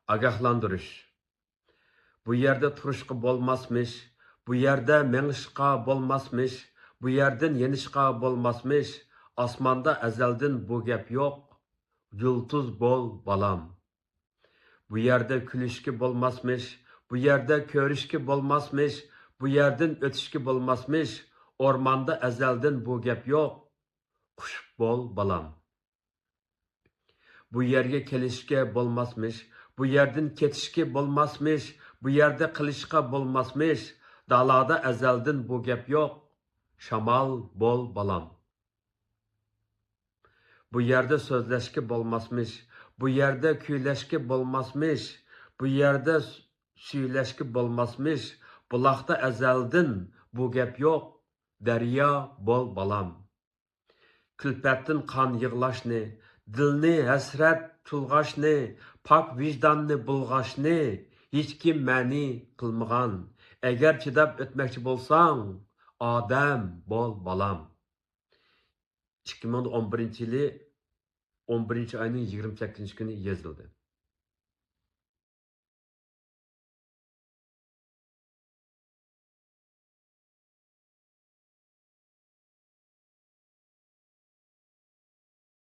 Agahlandırış. Bu yerde turuşqa bolmasmış, bu yerde menişqa bolmasmış, bu yerden yenişqa bolmasmış, asmanda ezeldin bu gep yok, yıldız bol balam. Bu yerde külüşki bolmasmış, bu yerde körüşki bolmasmış, bu yerden ötüşki bolmasmış, ormanda ezeldin bu gep yok, kuş bol balam. Bu yerge kelishke bolmasmış, bu yerden ketishke bolmasmış, bu yerde qilishqa bolmasmış, dalada ezeldin bu gep yok, shamal bol balam. Bu yerde sözleşke bolmasmış, bu yerde kuyleşke bolmasmış, bu yerde suyleşke bolmasmış, bulaqda ezeldin bu gep yok, derya bol balam. Külpettin kan yığlaşni, dilni hasret tulğaşni, pak vicdanni bulğaşni, hiç kim məni qılmıgan. Eğer çidab ötmekçi bolsan, Adem bol balam. 2011 yılı 11. ayının 28. günü yazıldı.